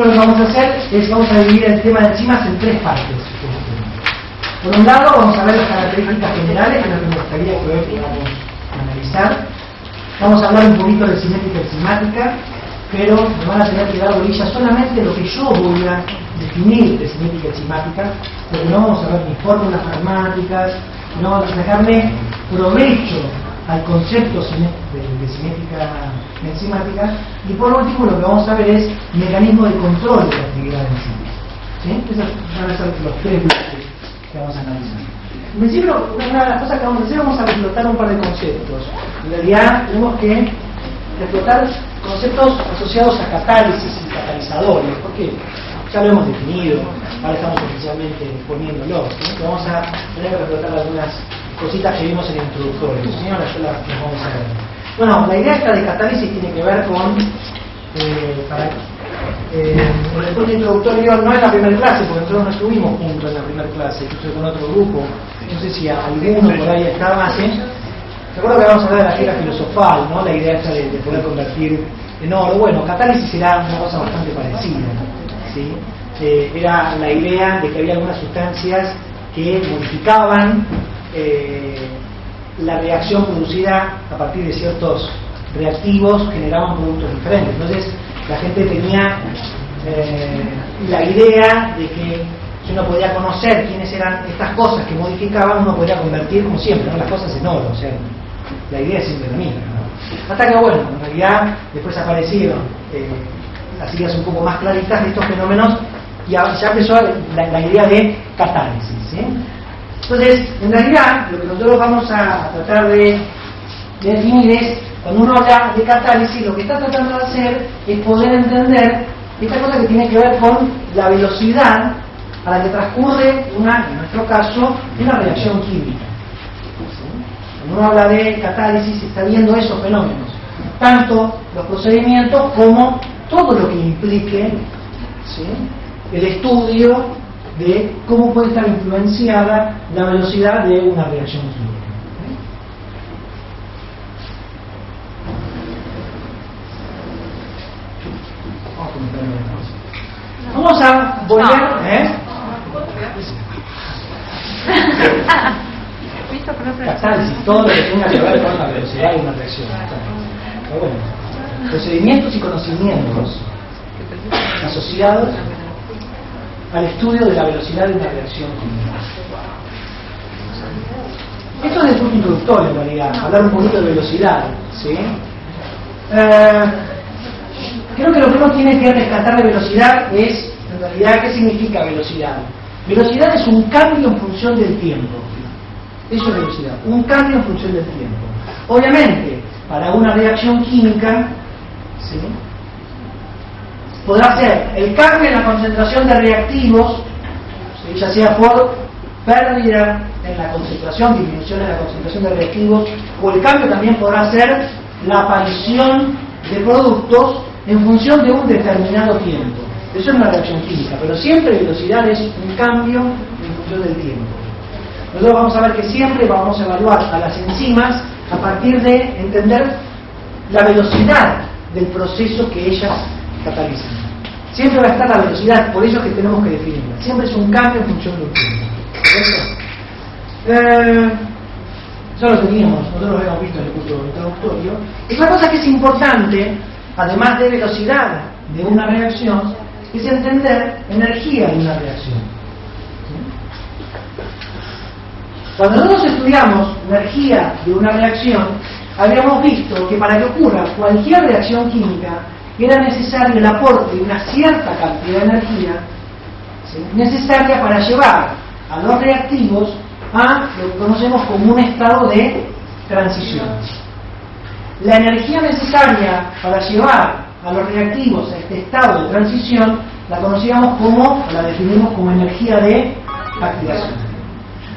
Lo que vamos a hacer es vamos a dividir el tema de enzimas en tres partes. Por un lado vamos a ver las características generales, que es lo que me gustaría que hoy podamos analizar. Vamos a hablar un poquito de cinética enzimática, pero me van a tener que dar bolilla solamente lo que yo voy a definir de cinética enzimática, porque no vamos a ver ni fórmulas pragmáticas, no vamos a sacarle provecho al concepto de cinética enzimática, y por último lo que vamos a ver es mecanismo de control de la actividad enzímica. ¿Sí? Esos van a ser los tres bloques que vamos a analizar. En principio, una de las cosas que vamos a hacer, vamos a reflotar un par de conceptos. En realidad tenemos que reflotar conceptos asociados a catálisis y catalizadores, porque ya lo hemos definido, ahora estamos oficialmente poniéndolo, ¿sí? Pero vamos a tener que reflotar algunas cositas que vimos en el introductorio, ¿sí? Ahora ya las vamos a ver. Bueno, la idea esta de catálisis tiene que ver con el curso introductorio no es la primera clase, porque nosotros no estuvimos juntos en la primera clase, yo estoy con otro grupo, no sé si alguno por ahí estaba, ¿sí? Recuerdo que vamos a hablar de la fibra filosofal, ¿no? La idea esta de poder convertir en oro. Bueno, catálisis era una cosa bastante parecida, ¿sí? Era la idea de que había algunas sustancias que modificaban la reacción producida a partir de ciertos reactivos, generaban productos diferentes. Entonces la gente tenía la idea de que si uno podía conocer quiénes eran estas cosas que modificaban, uno podría convertir, como siempre, ¿no?, las cosas en oro. O sea, la idea es siempre la misma, ¿no? Hasta que, bueno, en realidad después aparecieron las ideas un poco más claritas de estos fenómenos y ya empezó la idea de catálisis, ¿sí? Entonces, en realidad, lo que nosotros vamos a tratar de definir es, cuando uno habla de catálisis, lo que está tratando de hacer es poder entender esta cosa que tiene que ver con la velocidad a la que transcurre en nuestro caso, una reacción química. ¿Sí? Cuando uno habla de catálisis, está viendo esos fenómenos, tanto los procedimientos como todo lo que implique, ¿sí?, el estudio de cómo puede estar influenciada la velocidad de una reacción química. Vamos a volver, catálisis, todo lo que tenga que ver con la velocidad de una reacción. Pero bueno, procedimientos y conocimientos asociados al estudio de la velocidad de una reacción química. Esto es el punto introductorio, en realidad, hablar un poquito de velocidad, ¿sí? Creo que lo que uno tiene que rescatar de velocidad es, en realidad, ¿qué significa velocidad? Velocidad es un cambio en función del tiempo. Eso es velocidad, un cambio en función del tiempo. Obviamente, para una reacción química, ¿sí?, podrá ser el cambio en la concentración de reactivos, ¿sí?, ya sea por pérdida en la concentración, disminución en la concentración de reactivos, o el cambio también podrá ser la aparición de productos en función de un determinado tiempo. Eso es una reacción química, pero siempre velocidad es un cambio en función del tiempo. Nosotros vamos a ver que siempre vamos a evaluar a las enzimas a partir de entender la velocidad del proceso que ellas catalizan. Siempre va a estar la velocidad, por eso es que tenemos que definirla. Siempre es un cambio en función del tiempo. ¿Correcto? Eso lo teníamos, nosotros lo habíamos visto en el curso introductorio. Y otra cosa que es importante, además de velocidad de una reacción, es entender energía de una reacción. ¿Sí? Cuando nosotros estudiamos energía de una reacción, habíamos visto que para que ocurra cualquier reacción química era necesario el aporte de una cierta cantidad de energía, ¿sí?, necesaria para llevar a los reactivos a lo que conocemos como un estado de transición. La energía necesaria para llevar a los reactivos a este estado de transición la conocíamos como, o la definimos como energía de activación.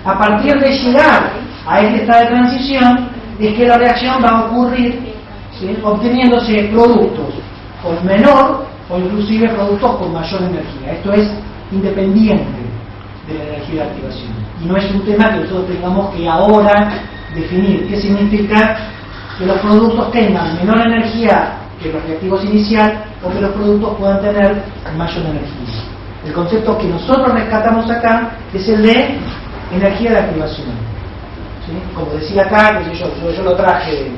A partir de llegar a este estado de transición es que la reacción va a ocurrir, ¿sí?, obteniéndose productos con menor o inclusive productos con mayor energía. Esto es independiente de la energía de activación. Y no es un tema que nosotros tengamos que ahora definir. ¿Qué significa que los productos tengan menor energía de los reactivos inicial o que los productos puedan tener mayor energía. El concepto que nosotros rescatamos acá es el de energía de activación. ¿Sí? Como decía acá, que yo lo traje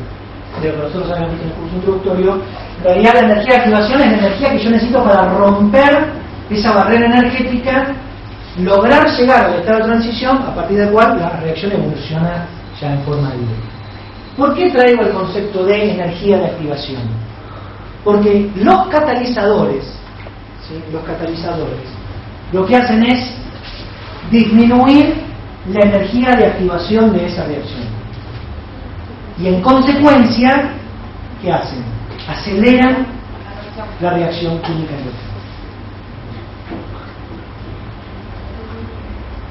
de lo que nosotros habíamos visto en el curso introductorio, en realidad la energía de activación es la energía que yo necesito para romper esa barrera energética, lograr llegar al estado de transición a partir del cual la reacción evoluciona ya en forma libre. ¿Por qué traigo el concepto de energía de activación? Porque los catalizadores, ¿sí? Los catalizadores lo que hacen es disminuir la energía de activación de esa reacción. Y en consecuencia, ¿qué hacen? Aceleran la reacción química eléctrica.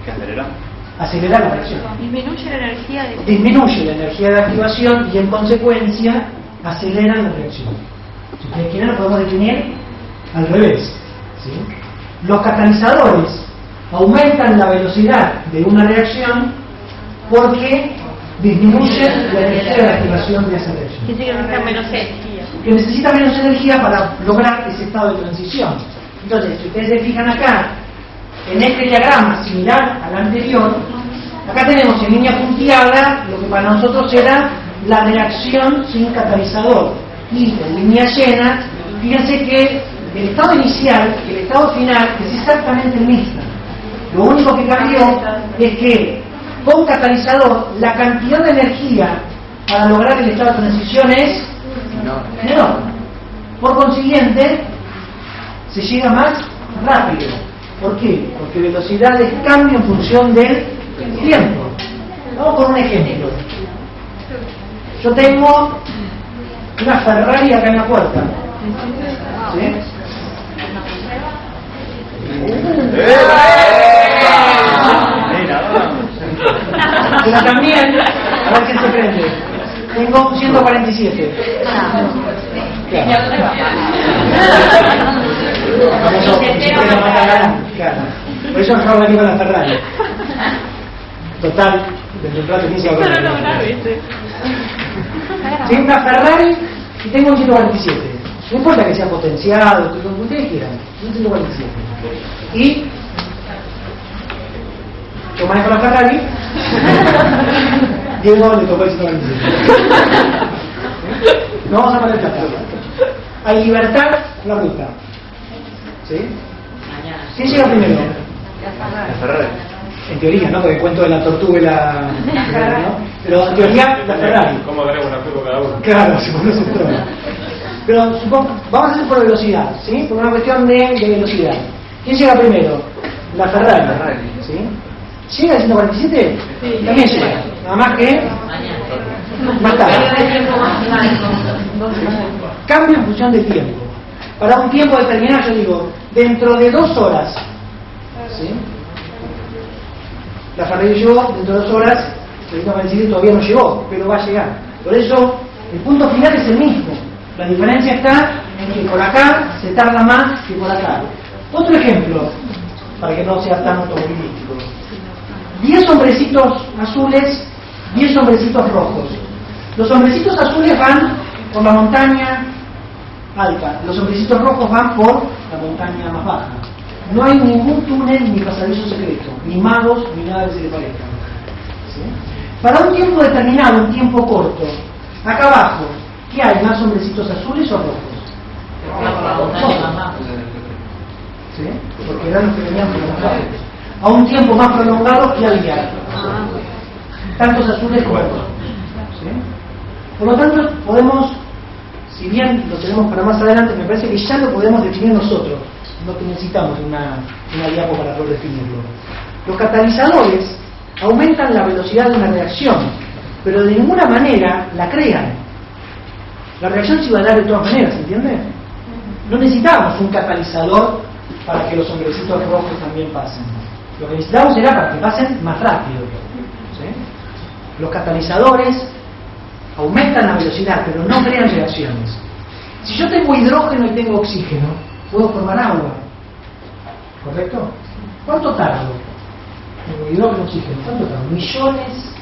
¿Qué acelera? Acelera la reacción. Disminuye la energía de... Disminuye la energía de activación y en consecuencia acelera la reacción. Si ustedes quieren lo podemos definir al revés, ¿sí? Los catalizadores aumentan la velocidad de una reacción porque disminuyen la energía de activación de esa reacción. Dice que necesita menos energía. Que necesita menos energía para lograr ese estado de transición. Entonces, si ustedes se fijan acá, en este diagrama similar al anterior, acá tenemos en línea punteada lo que para nosotros era la reacción sin catalizador. Y en línea llena, fíjense que el estado inicial y el estado final es exactamente el mismo. Lo único que cambió es que con catalizador la cantidad de energía para lograr el estado de transición es menor. Por consiguiente, se llega más rápido. ¿Por qué? Porque velocidades cambian en función del tiempo. Vamos con un ejemplo. Yo tengo una Ferrari acá en la puerta. ¿Sí? Pero también, a ver qué se prende. Tengo un 147. Claro. Por eso no venir con la Ferrari. Total, desde el rato inicia. Tengo una Ferrari y tengo un 147. No importa que sea potenciado, que ustedes quieran. Un 147. Y yo manejo la Ferrari. Diego le tocó el 147. No vamos a poner plata. Hay libertad en la ruta. ¿Sí? ¿Quién llega primero? La Ferrari. En teoría, ¿no? Porque el cuento de la tortuga y la... ¿no? Pero en teoría, la Ferrari. ¿Cómo agrego una curva cada uno? Claro, se pone un trono. Pero supongo, vamos a hacer por velocidad, ¿sí? Por una cuestión de velocidad. ¿Quién llega primero? La Ferrari. ¿Sí? ¿Llega el 147? Sí. También llega. Nada más que... más tarde. Cambio en función del tiempo. Para un tiempo determinado, yo digo, dentro de 2 horas. ¿Sí? La Ferrari llegó, dentro de 2 horas, el 147 todavía no llegó, pero va a llegar. Por eso, el punto final es el mismo. La diferencia está en que por acá se tarda más que por acá. Otro ejemplo, para que no sea tan automovilístico. 10 hombrecitos azules, 10 hombrecitos rojos. Los hombrecitos azules van por la montaña alta, los hombrecitos rojos van por la montaña más baja. No hay ningún túnel ni pasadizo secreto, ni magos, ni nada que se le parezca. ¿Sí? Para un tiempo determinado, un tiempo corto, acá abajo, ¿qué hay? ¿Más hombrecitos azules o rojos? ¿Sí? Porque eran los que venían por los lados. A un tiempo más prolongado, ¿qué había? Tantos azules como rojos. ¿Sí? Por lo tanto, podemos, si bien lo tenemos para más adelante, me parece que ya lo podemos definir nosotros. No necesitamos una diapo para poder definirlo. Los catalizadores aumentan la velocidad de una reacción, pero de ninguna manera la crean. La reacción se iba a dar de todas maneras, ¿entiende? No necesitábamos un catalizador para que los hombrecitos rojos también pasen. Lo que necesitábamos era para que pasen más rápido. ¿Sí? Los catalizadores aumentan la velocidad, pero no crean reacciones. Si yo tengo hidrógeno y tengo oxígeno, puedo formar agua. ¿Correcto? ¿Cuánto tardo? Tengo hidrógeno y oxígeno. ¿Cuánto tardo? Millones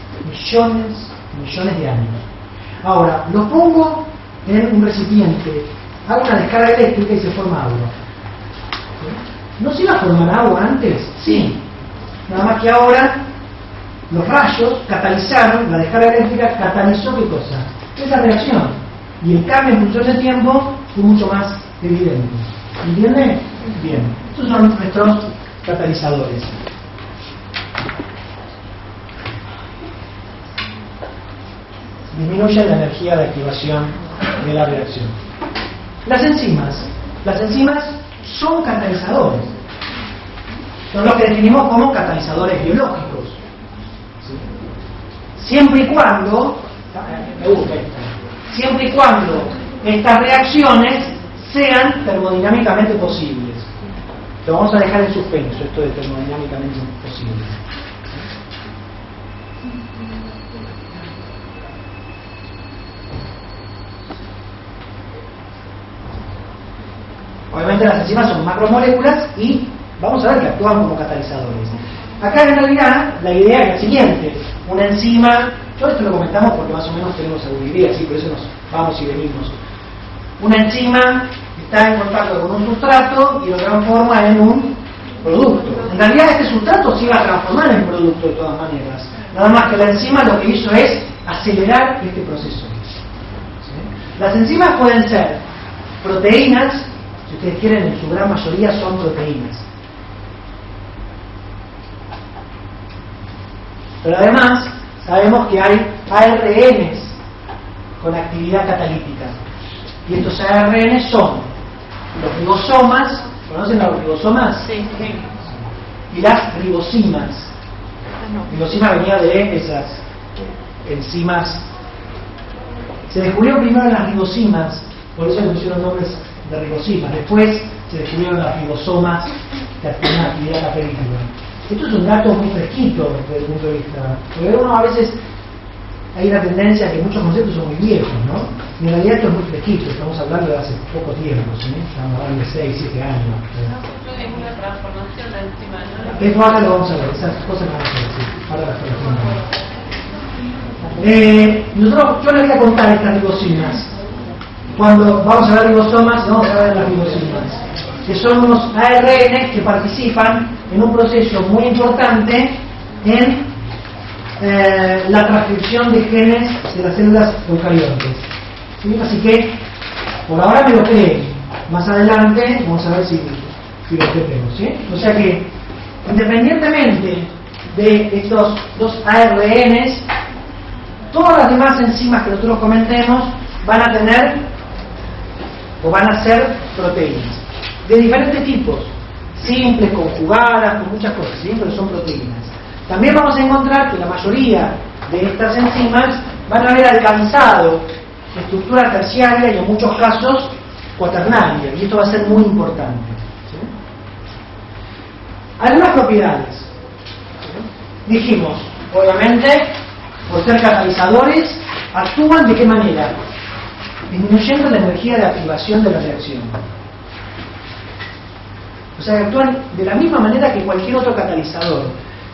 de años. Ahora, lo pongo en un recipiente hago una descarga eléctrica y se forma agua. ¿No se iba a formar agua antes? Sí. Nada más que ahora los rayos catalizaron, la descarga eléctrica catalizó ¿qué cosa? Esa reacción. Y el cambio en función de tiempo fue mucho más evidente. ¿Entiende? Bien. Estos son nuestros catalizadores. Disminuye la energía de activación de la reacción. Las enzimas son catalizadores. Son los que definimos como catalizadores biológicos. ¿Sí? Siempre y cuando, me gusta esto, siempre y cuando estas reacciones sean termodinámicamente posibles. Lo vamos a dejar en suspenso, esto de termodinámicamente posible. Obviamente las enzimas son macromoléculas y vamos a ver que actúan como catalizadores. Acá en realidad la idea es la siguiente: una enzima, todo esto lo comentamos porque más o menos tenemos alguna idea, así por eso nos vamos y venimos. Una enzima está en contacto con un sustrato y lo transforma en un producto. En realidad este sustrato se iba a transformar en producto de todas maneras. Nada más que la enzima lo que hizo es acelerar este proceso. ¿Sí? Las enzimas pueden ser proteínas, si ustedes quieren, en su gran mayoría son proteínas. Pero además sabemos que hay ARNs con actividad catalítica. Y estos ARN son los ribosomas, ¿conocen los ribosomas? Sí, sí. Y las ribosimas. Ribosima venía de esas enzimas. Se descubrieron primero las ribosimas, por eso le pusieron nombres de ribosimas. Después se descubrieron las ribosomas que tienen actividad catalítica. Esto es un dato muy fresquito desde el punto de vista, porque uno a veces hay una tendencia a que muchos conceptos son muy viejos, ¿no? Y en realidad esto es muy fresquito, estamos hablando de hace poco tiempo, ¿sí? Estamos hablando de 6, 7 años. Es una transformación encima, ¿no? Eso ahora lo vamos a ver, esas cosas las vamos a ver, sí. Ahora las conocemos. Yo les voy a contar estas ribosimas. Cuando vamos a ver ribosomas, vamos a ver las ribosimas, que son unos ARN que participan en un proceso muy importante en la transcripción de genes de las células eucariontes. ¿Sí? Así que, por ahora me lo creen. Más adelante vamos a ver si lo creemos. ¿Sí? O sea que, independientemente de estos dos ARNs, todas las demás enzimas que nosotros comentemos van a tener o van a ser proteínas de diferentes tipos, simples, conjugadas, con muchas cosas, ¿sí? Pero son proteínas. También vamos a encontrar que la mayoría de estas enzimas van a haber alcanzado estructura terciaria y en muchos casos cuaternaria, y esto va a ser muy importante. ¿Sí? Algunas propiedades. ¿Sí? Dijimos, obviamente, por ser catalizadores, actúan ¿de qué manera? Disminuyendo la energía de activación de la reacción. O sea, actúan de la misma manera que cualquier otro catalizador.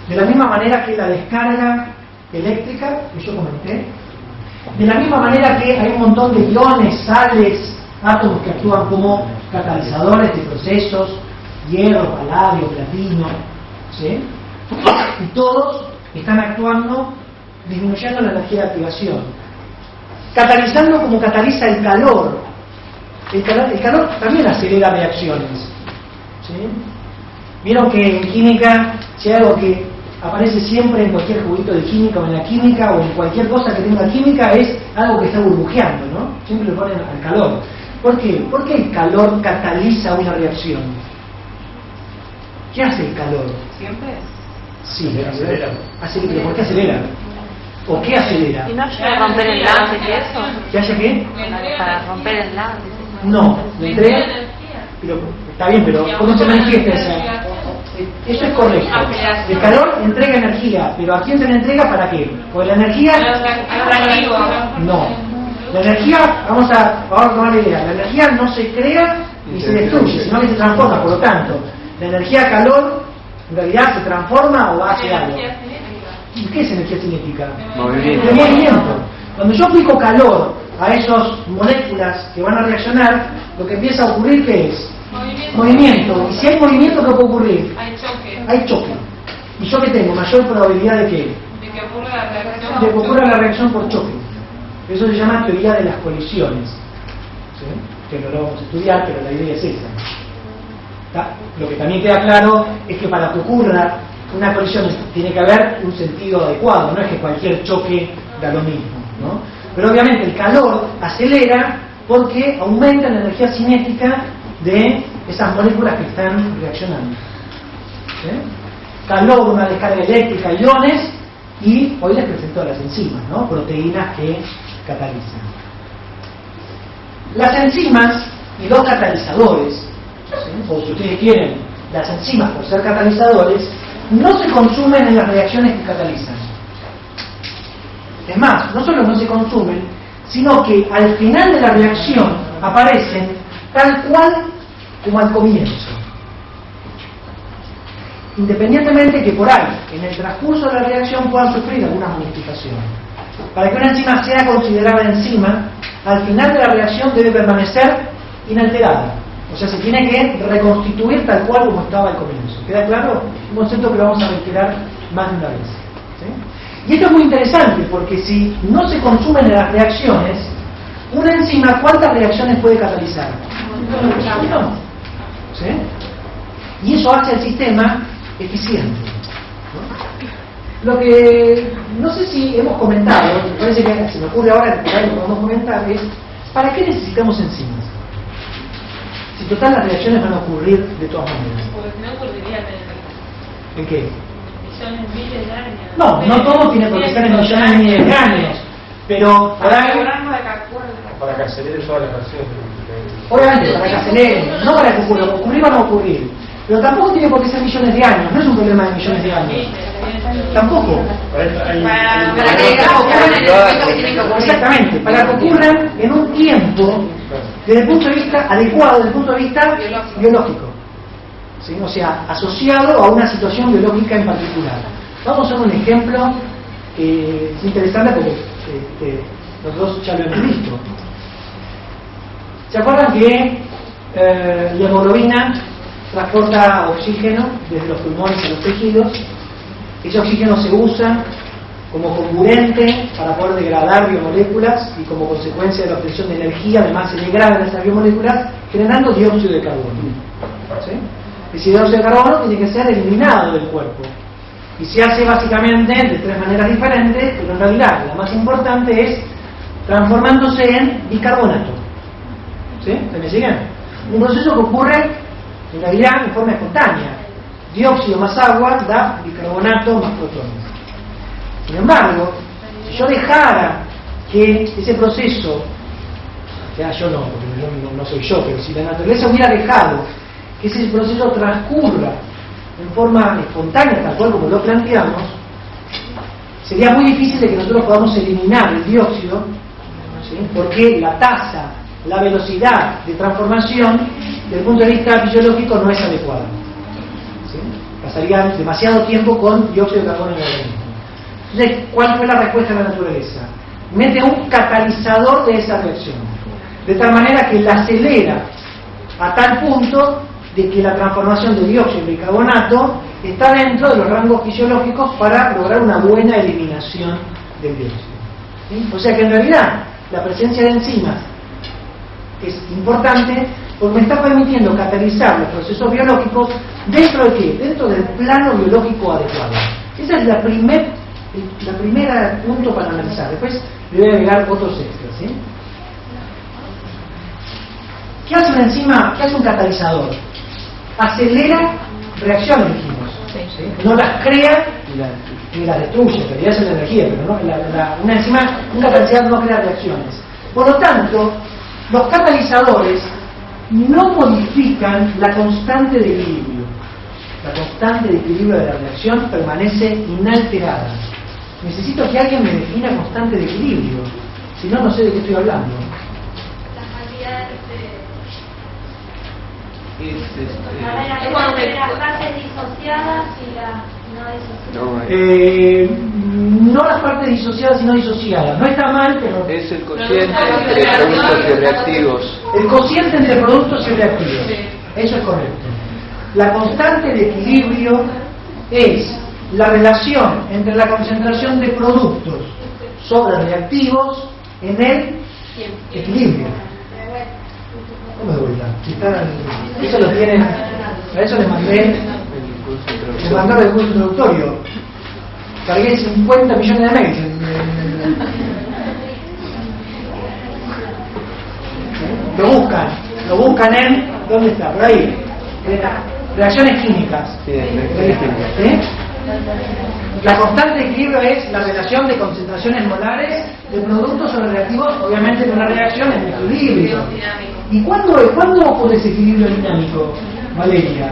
De la misma manera que la descarga eléctrica, que yo comenté. De la misma manera que hay un montón de iones, sales, átomos que actúan como catalizadores de procesos, hierro, paladio, platino, ¿sí? Y todos están actuando disminuyendo la energía de activación. Catalizando como cataliza el calor. El calor también acelera reacciones. ¿Sí? Vieron que en química, si hay algo que aparece siempre en cualquier juguito de química o en la química o en cualquier cosa que tenga química, es algo que está burbujeando, ¿no? Siempre le ponen al calor. ¿Por qué? ¿Por qué el calor cataliza una reacción? ¿Qué hace el calor? Siempre. Sí, acelera. ¿Pero por qué acelera? ¿O qué acelera? ¿Y no ayuda a romper enlaces y eso? ¿Qué hace qué? Para romper enlaces. No, la entrega. Pero está bien, pero ¿cómo se manifiesta esa? Eso es correcto. El calor entrega energía, pero ¿a quién se le entrega? ¿Para qué? Porque la energía. No. La energía, vamos a tomar la idea. La energía no se crea ni se destruye, sino que se transforma. Por lo tanto, la energía calor en realidad se transforma o hace algo. ¿Y qué es energía cinética? Movimiento. El movimiento. Cuando yo aplico calor a esas moléculas que van a reaccionar, lo que empieza a ocurrir, ¿qué es? Movimiento. Movimiento. Y si hay movimiento, ¿qué puede ocurrir? Hay choque. Hay choque. ¿Y yo qué tengo? Mayor probabilidad de qué? De que ocurra la reacción. De que ocurra la reacción por choque. Eso se llama teoría de las colisiones. ¿Sí? Que no lo vamos a estudiar, pero la idea es esa. ¿Está? Lo que también queda claro es que para que ocurra una colisión tiene que haber un sentido adecuado, no es que cualquier choque da lo mismo, ¿no? Pero obviamente el calor acelera porque aumenta la energía cinética de esas moléculas que están reaccionando. ¿Sí? Calor, una descarga eléctrica, iones, y hoy les presento las enzimas, ¿no? Proteínas que catalizan. Las enzimas y los catalizadores, ¿sí? O si ustedes quieren, las enzimas por ser catalizadores, no se consumen en las reacciones que catalizan. Es más, no solo no se consumen, sino que al final de la reacción aparecen tal cual como al comienzo. Independientemente que por ahí, en el transcurso de la reacción, puedan sufrir algunas modificaciones. Para que una enzima sea considerada enzima, al final de la reacción debe permanecer inalterada. O sea, se tiene que reconstituir tal cual como estaba al comienzo. ¿Queda claro? Un concepto que lo vamos a reiterar más de una vez. ¿Sí? Y esto es muy interesante, porque si no se consumen en las reacciones, una enzima, ¿cuántas reacciones puede catalizar? No. ¿Sí? Y eso hace al sistema eficiente. ¿No? Lo que no sé si hemos comentado, me parece que se me ocurre ahora que lo podemos comentar, es ¿para qué necesitamos enzimas? Si total las reacciones van a ocurrir de todas maneras. Porque si no ocurrirían ¿En qué? millones, miles de años. No todo tiene por qué ser en millones de miles de años. Pero Para asegurarnos de que ocurra. Para que acelere toda la reacción. obviamente, para que aceleren, no para que ocurra, ocurrir van a ocurrir. Pero tampoco tiene por qué ser millones de años, no es un problema de millones de años. Tampoco. Para que ocurran en el momento que tienen que ocurrir. Exactamente, para que ocurran en un tiempo desde el punto de vista adecuado, desde el punto de vista biológico. ¿Sí? O sea, asociado a una situación biológica en particular. Vamos a hacer un ejemplo que es interesante porque nosotros ya lo hemos visto. ¿Se acuerdan que la hemoglobina transporta oxígeno desde los pulmones a los tejidos? Ese oxígeno se usa como comburente para poder degradar biomoléculas y como consecuencia de la obtención de energía, además se degradan esas biomoléculas generando dióxido de carbono. ¿Sí? Ese dióxido de carbono tiene que ser eliminado del cuerpo y se hace básicamente de tres maneras diferentes, pero en realidad la más importante es transformándose en bicarbonato. ¿Sí? ¿Se me siguen? Un proceso que ocurre en realidad en forma espontánea. Dióxido más agua da bicarbonato más protones. Sin embargo, si yo dejara que ese proceso, ya yo no, porque no soy yo, pero si la naturaleza hubiera dejado que ese proceso transcurra en forma espontánea, tal cual como lo planteamos, sería muy difícil de que nosotros podamos eliminar el dióxido, ¿sí? Porque la tasa, la velocidad de transformación, desde el punto de vista fisiológico, no es adecuada. ¿Sí? Pasaría demasiado tiempo con dióxido de carbono en el organismo. Entonces, ¿cuál fue la respuesta de la naturaleza? Mete un catalizador de esa reacción, de tal manera que la acelera a tal punto de que la transformación de dióxido en bicarbonato está dentro de los rangos fisiológicos para lograr una buena eliminación del dióxido. ¿Sí? O sea que en realidad la presencia de enzimas es importante porque me está permitiendo catalizar los procesos biológicos dentro de qué? Dentro del plano biológico adecuado. Esa es la primera punto para analizar. Después le voy a agregar otros extras. ¿Sí? ¿Qué hace una enzima? ¿Qué hace un catalizador? Acelera reacciones, dijimos. ¿Sí? No las crea ni las destruye, en realidad es la energía, pero no, una enzima, un catalizador no crea reacciones. Por lo tanto, los catalizadores no modifican la constante de equilibrio. La constante de equilibrio de la reacción permanece inalterada. Necesito que alguien me defina constante de equilibrio, si no, no sé de qué estoy hablando. Las cantidades Es cuando las fases disociadas y las no disociadas. no las partes disociadas sino disociadas. No está mal, pero Es el cociente entre productos y reactivos. el cociente entre productos y reactivos. Eso es correcto. La constante de equilibrio es la relación entre la concentración de productos sobre reactivos en el equilibrio. ¿Cómo de vuelta? Eso lo tienen, a eso les mandé el curso introductorio. Cargué 50 millones de mails. Lo buscan en, ¿dónde está? Por ahí. Reacciones químicas. Sí, reacciones químicas. ¿Sí? La constante de equilibrio es la relación de concentraciones molares de productos sobre reactivos, obviamente en una reacción en equilibrio. ¿Y cuándo ocurre ese equilibrio dinámico, Valeria?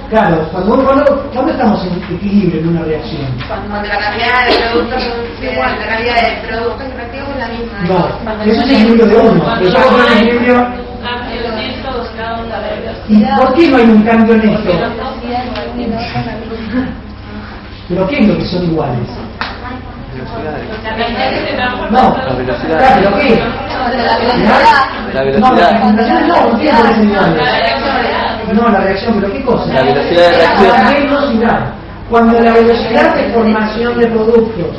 Claro, cuando estamos en equilibrio en una reacción. Cuando la cantidad de productos es igual, la cantidad de productos y reactivos es la misma. No, eso es equilibrio de uno. Pero yo creo que el equilibrio. ¿Y por qué no hay un cambio neto? ¿Pero qué es lo que son iguales? No, La velocidad. claro, ¿pero qué? La No, las velocidad. concentraciones no tienen que ser iguales. No, la reacción, ¿pero qué cosa? La velocidad de reacción. La velocidad. Cuando la velocidad de formación de productos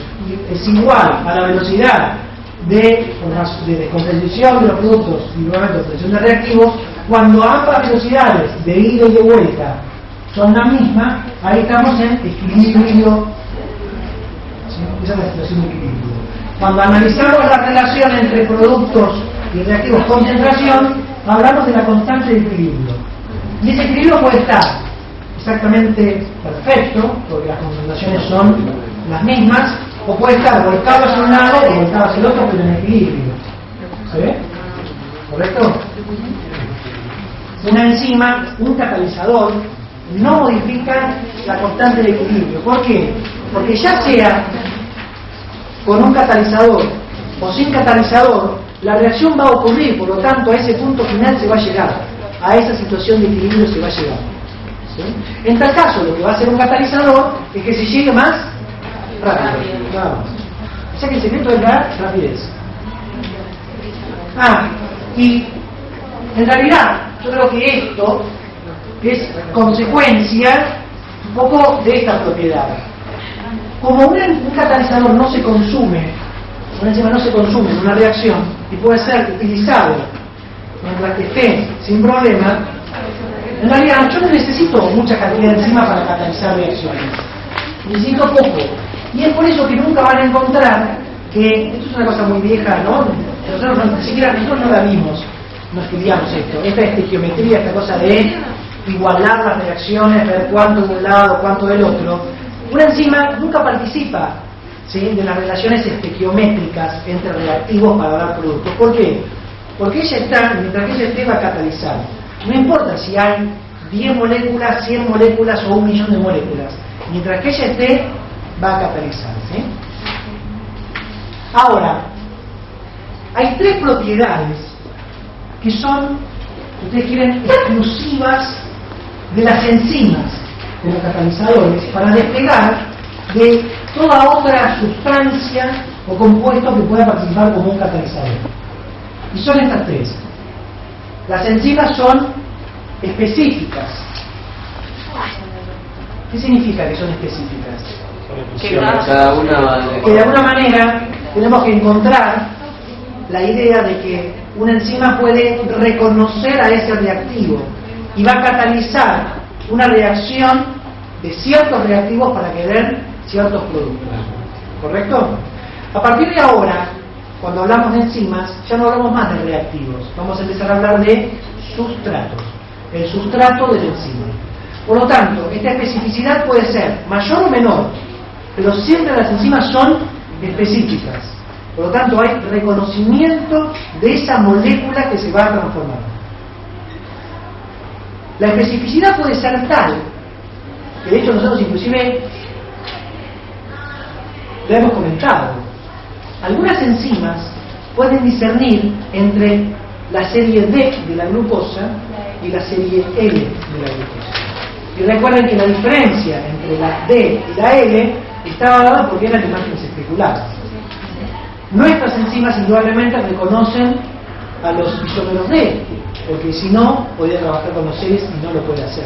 es igual a la velocidad de descomposición de los productos y nuevamente obtención de reactivos, cuando ambas velocidades de ida y de vuelta son la misma, ahí estamos en equilibrio. ¿Sí? Esa es la situación de equilibrio. Cuando analizamos la relación entre productos y reactivos concentración, hablamos de la constante de equilibrio. Y ese equilibrio puede estar exactamente perfecto, porque las concentraciones son las mismas, o puede estar volcado hacia un lado o volcado hacia el otro, pero en equilibrio. ¿Se ve? ¿Correcto? Una enzima, un catalizador, no modifica la constante de equilibrio. ¿Por qué? Porque ya sea con un catalizador o sin catalizador, la reacción va a ocurrir, por lo tanto a ese punto final se va a llegar, a esa situación de equilibrio se va a llegar. ¿Sí? En tal caso, lo que va a hacer un catalizador es que se llegue más rápido. Nada más. O sea que el secreto es la rapidez. Y en realidad, yo creo que esto es consecuencia un poco de esta propiedad. Como un catalizador no se consume, una enzima no se consume en una reacción y puede ser utilizado mientras que esté sin problema, en realidad yo no necesito mucha cantidad de enzima para catalizar reacciones, necesito poco. Y es por eso que nunca van a encontrar que, esto es una cosa muy vieja, ¿no? Nosotros no la vimos, no estudiamos esto, esta estequiometría, esta cosa de igualar las reacciones, ver cuánto de un lado, cuánto del otro. Una enzima nunca participa, ¿sí?, de las relaciones estequiométricas entre reactivos para dar productos. ¿Por qué? Porque ella está, mientras que ella esté, va a catalizar. No importa si hay 10 moléculas, 100 moléculas o 1.000.000 de moléculas. Mientras que ella esté, va a catalizar. ¿Sí? Ahora, hay 3 propiedades que son, si ustedes quieren, exclusivas de las enzimas, de los catalizadores, para despegar de toda otra sustancia o compuesto que pueda participar como un catalizador. Y son estas 3. Las enzimas son específicas. ¿Qué significa que son específicas? Cada una Que de alguna manera tenemos que encontrar la idea de que una enzima puede reconocer a ese reactivo y va a catalizar una reacción de ciertos reactivos para que den ciertos productos. ¿Correcto? A partir de ahora, cuando hablamos de enzimas, ya no hablamos más de reactivos. Vamos a empezar a hablar de sustratos. El sustrato de la enzima. Por lo tanto, esta especificidad puede ser mayor o menor, pero siempre las enzimas son específicas. Por lo tanto, hay reconocimiento de esa molécula que se va a transformar. La especificidad puede ser tal, que de hecho nosotros inclusive lo hemos comentado. Algunas enzimas pueden discernir entre la serie D de la glucosa y la serie L de la glucosa. Y recuerden que la diferencia entre la D y la L estaba dada porque eran imágenes especuladas. Nuestras enzimas indudablemente reconocen a los isómeros D, porque si no, podría trabajar con los seres y no lo puede hacer.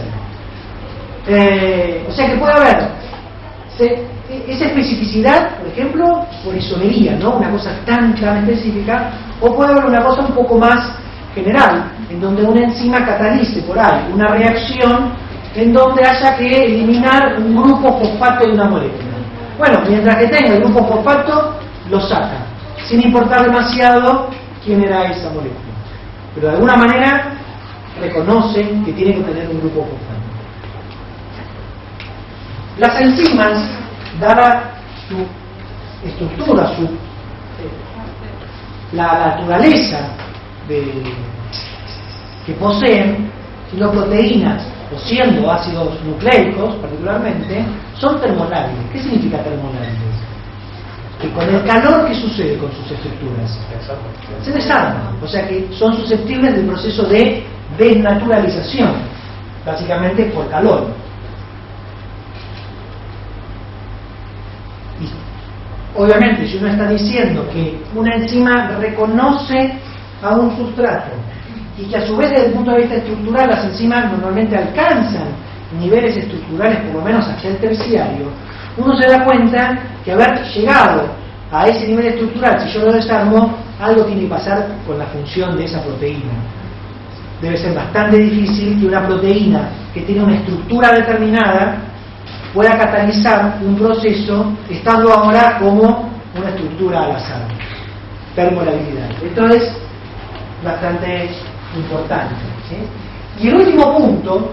O sea que puede haber esa especificidad, por ejemplo, por isomería, ¿no? Una cosa tan específica, o puede haber una cosa un poco más general, en donde una enzima catalice por ahí una reacción en donde haya que eliminar un grupo fosfato de una molécula. Bueno, mientras que tenga el grupo fosfato, lo saca, sin importar demasiado quién era esa molécula. Pero de alguna manera reconoce que tiene que tener un grupo fosfato. Las enzimas, dada su estructura, la naturaleza que poseen, siendo proteínas o siendo ácidos nucleicos particularmente, son termolábiles. ¿Qué significa termolábiles? Que con el calor que sucede con sus estructuras se desarman, o sea que son susceptibles del proceso de desnaturalización, básicamente por calor. Y obviamente, si uno está diciendo que una enzima reconoce a un sustrato y que a su vez desde el punto de vista estructural las enzimas normalmente alcanzan niveles estructurales por lo menos hacia el terciario, uno se da cuenta que haber llegado a ese nivel estructural, si yo lo desarmo, algo tiene que pasar con la función de esa proteína. Debe ser bastante difícil que una proteína que tiene una estructura determinada pueda catalizar un proceso estando ahora como una estructura al azar. Termolabilidad. Esto es bastante importante, ¿sí? Y el último punto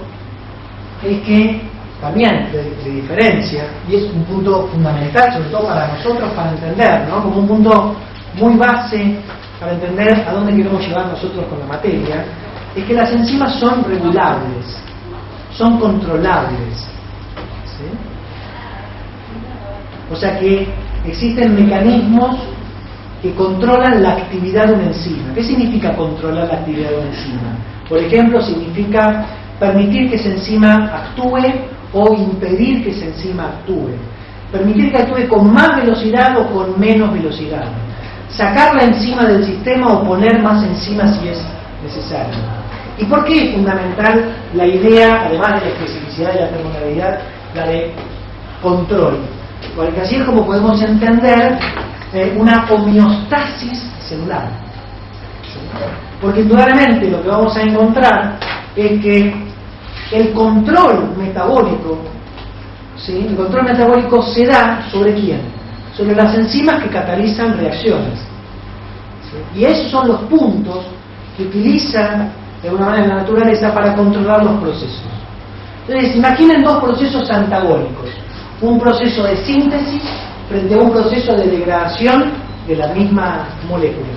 es que también de diferencia, y es un punto fundamental sobre todo para nosotros para entender, ¿no? Como un punto muy base para entender a dónde queremos llevar nosotros con la materia, es que las enzimas son regulables, son controlables, ¿sí? O sea que existen mecanismos que controlan la actividad de una enzima. ¿Qué significa controlar la actividad de una enzima? Por ejemplo, significa permitir que esa enzima actúe o impedir que esa enzima actúe. Permitir que actúe con más velocidad o con menos velocidad. Sacar la enzima del sistema o poner más enzima si es necesario. ¿Y por qué es fundamental la idea, además de la especificidad de la termolabilidad, la de control? Porque así es como podemos entender una homeostasis celular. Porque indudablemente lo que vamos a encontrar es que el control metabólico, ¿sí? El control metabólico se da ¿sobre quién? Sobre las enzimas que catalizan reacciones, ¿sí? Y esos son los puntos que utilizan de alguna manera la naturaleza para controlar los procesos. Entonces, imaginen dos procesos antagónicos: un proceso de síntesis frente a un proceso de degradación de la misma molécula.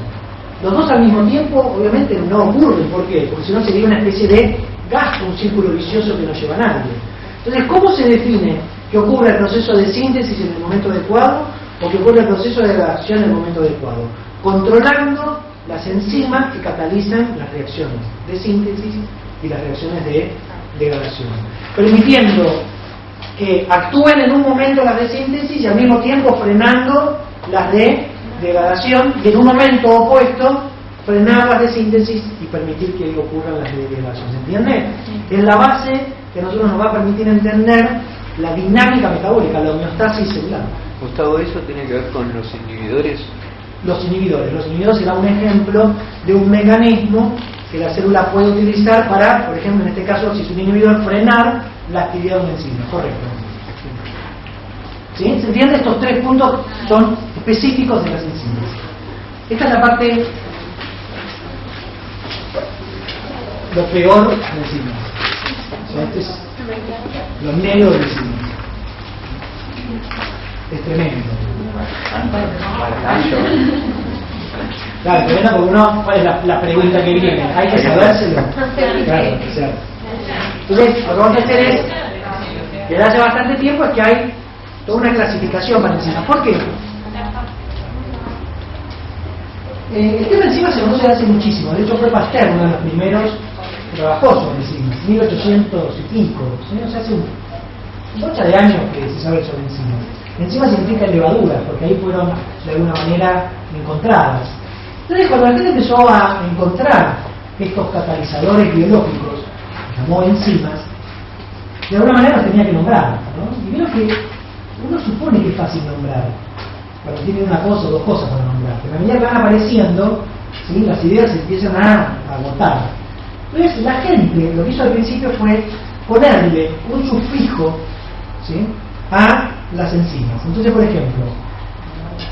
Los dos al mismo tiempo obviamente no ocurren. ¿Por qué? Porque si no sería una especie de gasto, un círculo vicioso que no lleva a nadie. Entonces, ¿cómo se define que ocurre el proceso de síntesis en el momento adecuado o que ocurre el proceso de degradación en el momento adecuado? Controlando las enzimas que catalizan las reacciones de síntesis y las reacciones de degradación, permitiendo que actúen en un momento las de síntesis y al mismo tiempo frenando las de degradación, y en un momento opuesto frenar las de síntesis y permitir que ocurran las de degradación. ¿Se entiende? Es la base que a nosotros nos va a permitir entender la dinámica metabólica, la homeostasis celular. Gustavo, ¿eso tiene que ver con los inhibidores? Los inhibidores será un ejemplo de un mecanismo que la célula puede utilizar para, por ejemplo, en este caso, si es un inhibidor, frenar la actividad de una enzima. Correcto. ¿Sí? ¿Se entiende? Estos tres puntos son específicos de las enzimas. Esta es la parte, lo peor de enzimas. O sea, este es lo negro de enzimas. Es tremendo. Claro, tremendo porque uno, ¿cuál es la pregunta que viene? Hay que sabérselo. Claro, cierto. Entonces, lo que vamos a hacer es, desde hace bastante tiempo, es que hay toda una clasificación para enzimas. ¿Por qué? El tema de enzimas se conoce hace muchísimo. De hecho, fue Pasteur uno de los primeros que trabajó sobre enzimas, 1800 y pico. ¿Sí? O sea, hace un bocha de años que se sabe sobre enzimas. enzima significa levaduras, porque ahí fueron de alguna manera encontradas. Entonces, cuando la gente empezó a encontrar estos catalizadores biológicos, llamó enzimas, de alguna manera los tenía que nombrar, ¿no? Y veo que uno supone que es fácil nombrar, cuando tiene una cosa o dos cosas para nombrar, pero a medida que van apareciendo, ¿sí?, las ideas se empiezan a agotar. Entonces, la gente lo que hizo al principio fue ponerle un sufijo, ¿sí?, a las enzimas. Entonces, por ejemplo,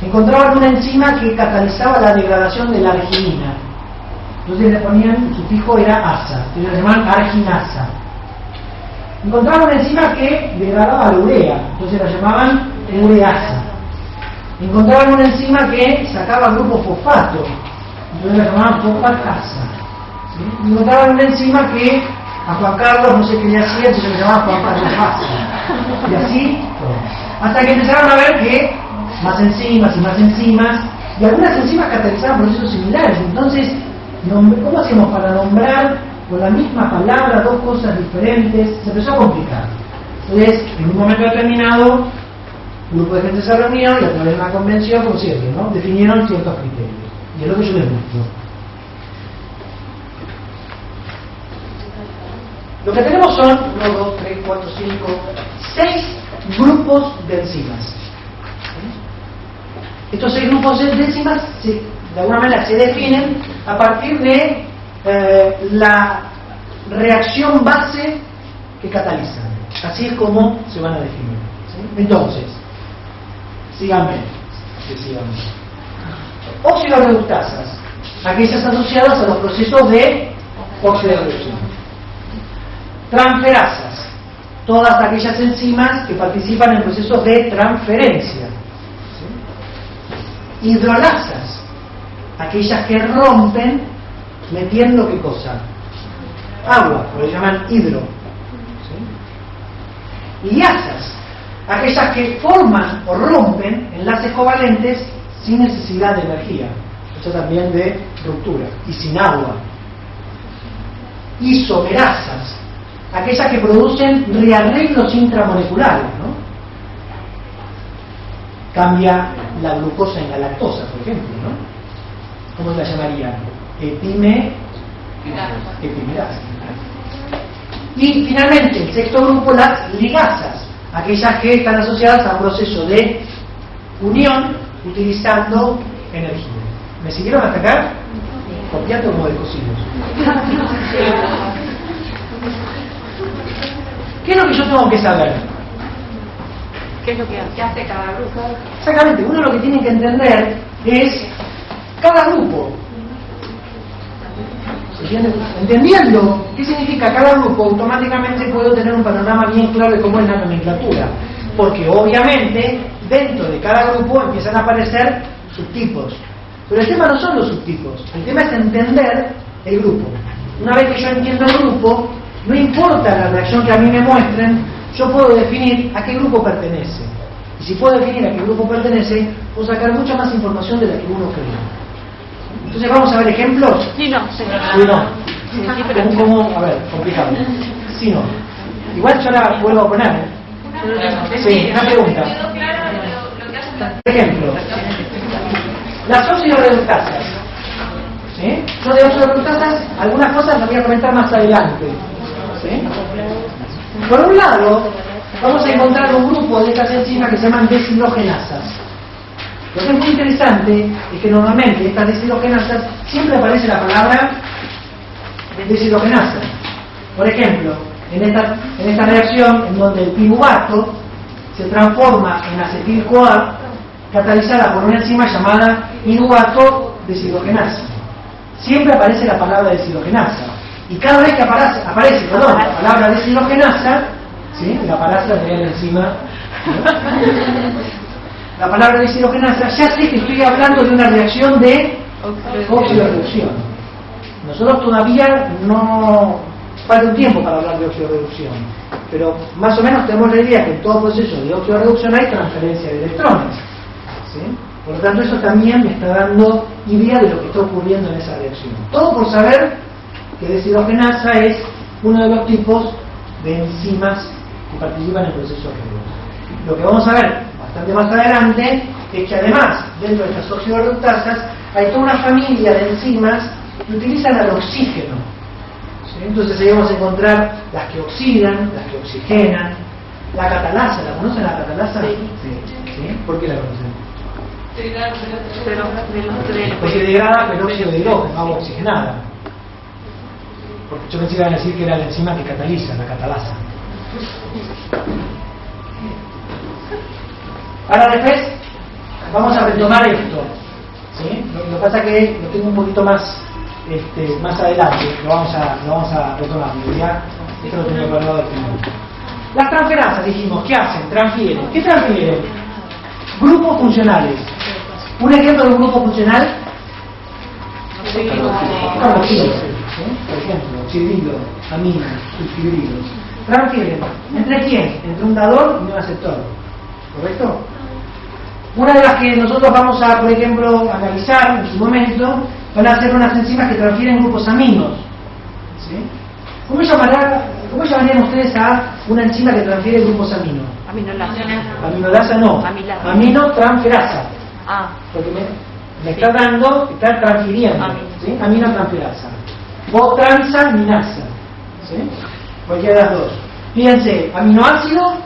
encontraban una enzima que catalizaba la degradación de la arginina. Entonces le ponían, el sufijo era asa, entonces la llamaban arginasa. Encontraban una enzima que degradaba la urea, entonces la llamaban ureasa. Encontraban una enzima que sacaba el grupo fosfato, entonces la llamaban fosfatasa. ¿Sí? Encontraban una enzima que a Juan Carlos no sé qué le hacía, entonces le llamaban Juan Carlos. Y así, hasta que empezaron a ver que más enzimas y más enzimas, y algunas enzimas catalizaban procesos similares. Entonces, ¿cómo hacemos para nombrar con la misma palabra dos cosas diferentes? Se empezó a complicar. Entonces, en un momento determinado, un grupo de gente se reunió y a través de una convención, como siempre, ¿no?, definieron ciertos criterios. Y es lo que yo les muestro. Lo que tenemos son 1, 2, 3, 4, 5, 6 grupos de enzimas. Estos 6 grupos de enzimas de alguna manera se definen a partir de la reacción base que catalizan. Así es como se van a definir, ¿sí? Entonces, síganme. Oxidorreductasas, aquellas asociadas a los procesos de oxidorreducción. Transferasas, todas aquellas enzimas que participan en procesos de transferencia. ¿Sí? Hidrolasas, aquellas que rompen metiendo ¿qué cosa? Agua, lo llaman hidro. ¿Sí? Liasas, aquellas que forman o rompen enlaces covalentes sin necesidad de energía, esto también de ruptura, y sin agua. Isomerasas, aquellas que producen rearreglos intramoleculares, ¿no? Cambia la glucosa en la lactosa, por ejemplo, ¿no? ¿Cómo se la llamaría? Epimerasa. Y finalmente, el sexto grupo, las ligasas, aquellas que están asociadas a un proceso de unión utilizando energía. ¿Me siguieron hasta acá? Copiando como de cocidos. ¿Qué es lo que yo tengo que saber? ¿Qué es lo que hace cada grupo? Exactamente, uno lo que tiene que entender es cada grupo. Entendiendo qué significa cada grupo, automáticamente puedo tener un panorama bien claro de cómo es la nomenclatura. Porque obviamente dentro de cada grupo empiezan a aparecer subtipos. Pero el tema no son los subtipos, el tema es entender el grupo. Una vez que yo entiendo el grupo, no importa la reacción que a mí me muestren, yo puedo definir a qué grupo pertenece. Y si puedo definir a qué grupo pertenece, puedo sacar mucha más información de la que uno cree. Entonces vamos a ver ejemplos. Sí, no. Sí, no. ¿Cómo? A ver, complicado. Sí, no. Igual yo la vuelvo a poner. Sí, una pregunta. Por ejemplo, las oxidorreductasas. ¿Sí? Yo de oxidorreductasas, algunas cosas las voy a comentar más adelante. ¿Sí? Por un lado, vamos a encontrar un grupo de estas enzimas que se llaman deshidrogenasas. Lo que es muy interesante es que normalmente estas deshidrogenasas siempre aparece la palabra deshidrogenasa. Por ejemplo, en esta reacción en donde el piruvato se transforma en acetil-CoA catalizada por una enzima llamada piruvato deshidrogenasa. Siempre aparece la palabra deshidrogenasa. Y cada vez que aparece la palabra deshidrogenasa, ¿sí?, la palabra de la enzima, ¿no? La palabra deshidrogenasa, ya sé que estoy hablando de una reacción de oxidorreducción. Nosotros todavía no falta un tiempo para hablar de oxidorreducción, pero más o menos tenemos la idea que en todo proceso de oxidorreducción hay transferencia de electrones, ¿sí? Por lo tanto, eso también me está dando idea de lo que está ocurriendo en esa reacción. Todo por saber que deshidrogenasa es uno de los tipos de enzimas que participan en el proceso redox. Lo que vamos a ver bastante más adelante, es que además, dentro de estas oxidorreductasas, hay toda una familia de enzimas que utilizan el oxígeno. ¿Sí? Entonces ahí vamos a encontrar las que oxidan, las que oxigenan, la catalasa. ¿La conocen la catalasa? Sí. ¿Sí? ¿Por qué la conocen? Porque Pero degrada peróxido de hidrógeno, agua oxigenada. Porque yo pensé que iban a decir que era la enzima que cataliza, la catalasa. Ahora después vamos a retomar esto. ¿Sí? Lo que pasa es que lo tengo un poquito más más adelante, lo vamos a retomar. Ya, esto lo tenía guardado al final. Las transferasas, dijimos, ¿qué hacen? Transfieren. ¿Qué transfieren? Grupos funcionales. Un ejemplo de un grupo funcional, carboxilos, por ejemplo, oxidrilos, aminos, sulfidrilos. Transfieren. ¿Entre quién? Entre un dador y un aceptor. ¿Correcto? Una de las que nosotros vamos a, por ejemplo, analizar en su momento, van a ser unas enzimas que transfieren grupos aminos. ¿Sí? ¿Cómo llamarían ustedes a una enzima que transfiere grupos aminos? Aminolasa no. Aminotransferasa. Porque me está dando, está transfiriendo. ¿Sí? Aminotransferasa. O transaminasa. ¿Sí? Cualquiera de las dos. Fíjense, aminoácido,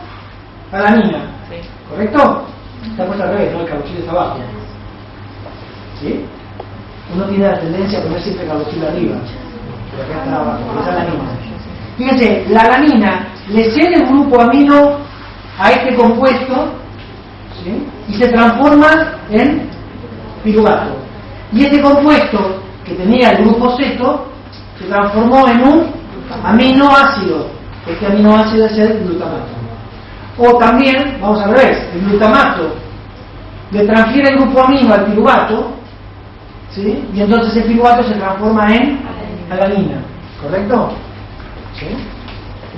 alanina. ¿Correcto? Está puesto al revés, ¿no? El carboxilo está abajo. ¿Sí? Uno tiene la tendencia a poner siempre el carboxilo arriba. Pero acá está abajo, está la alanina. Fíjense, la alanina le cede el grupo amino a este compuesto, ¿sí? Y se transforma en piruvato. Y este compuesto que tenía el grupo ceto se transformó en un aminoácido. Este aminoácido es el glutamato. O también, vamos al revés, el glutamato le transfiere el grupo amino al piruvato, ¿sí? Y entonces el piruvato se transforma en alanina, ¿correcto? ¿Sí?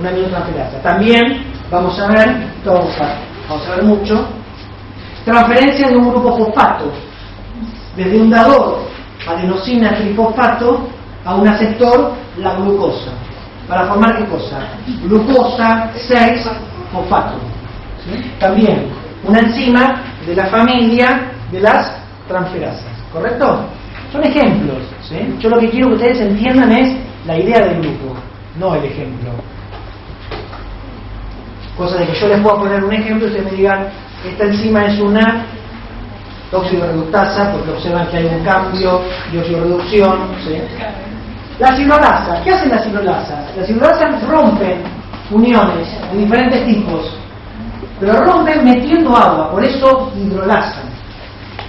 Una aminotransferasa. También vamos a ver, vamos a ver mucho, transferencia de un grupo fosfato, desde un dador, adenosina trifosfato, a un aceptor, la glucosa. ¿Para formar qué cosa? Glucosa 6-fosfato. ¿Sí? También una enzima de la familia de las transferasas. ¿Correcto? Son ejemplos. ¿Sí? Yo lo que quiero que ustedes entiendan es la idea del grupo, no el ejemplo. Cosa de que yo les pueda poner un ejemplo y ustedes me digan, esta enzima es una oxidorreductasa, porque observan que hay un cambio de oxidorreducción. ¿Sí? La silolasa, ¿qué hacen las silolasas? Las silolasas rompen uniones de diferentes tipos, pero rompen metiendo agua, por eso hidrolasan.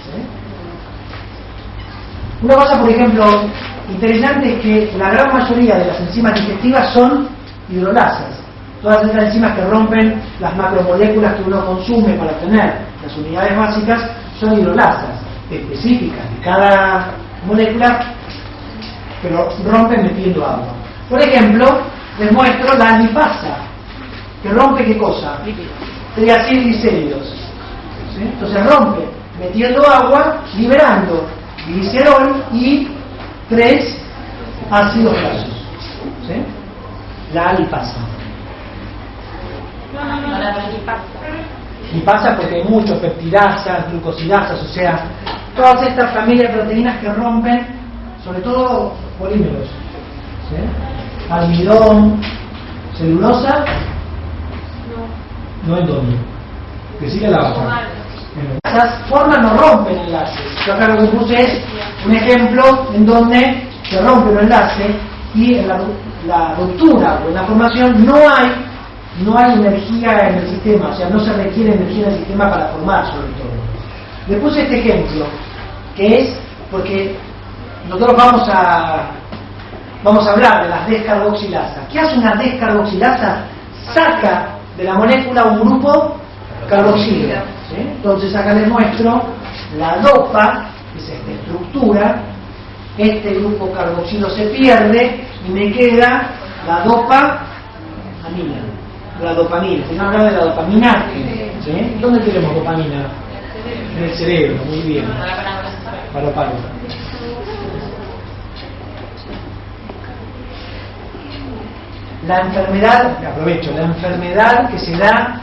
¿Sí? Una cosa, por ejemplo, interesante es que la gran mayoría de las enzimas digestivas son hidrolasas. Todas estas enzimas que rompen las macromoléculas que uno consume para obtener las unidades básicas son hidrolasas específicas de cada molécula, pero rompen metiendo agua. Por ejemplo, les muestro la lipasa, que rompe ¿qué cosa? Triacilglicéridos. ¿Sí? Entonces rompe metiendo agua, liberando glicerol y 3 ácidos grasos. ¿Sí? La lipasa. Lipasa porque hay muchos peptidasas, glucosidasas, o sea, todas estas familias de proteínas que rompen, sobre todo polímeros. ¿Sí? Almidón, celulosa, no endómino. Que sigue la baja. Esas formas no rompen enlaces. Yo acá lo que puse es un ejemplo en donde se rompe un enlace y en la ruptura o en la formación no hay energía en el sistema, o sea, no se requiere energía en el sistema para formar, sobre todo. Le puse este ejemplo, que es porque nosotros vamos a hablar de las descarboxilasas. ¿Qué hace una descarboxilasa? Saca de la molécula un grupo carboxilo. ¿Sí? Entonces acá les muestro la dopa, que es esta estructura. Este grupo carboxilo se pierde y me queda la dopamina. La dopamina. Si no habla de la dopamina, ¿sí? ¿Dónde tenemos dopamina? En el cerebro, muy bien. Para. La enfermedad, aprovecho, la enfermedad que se da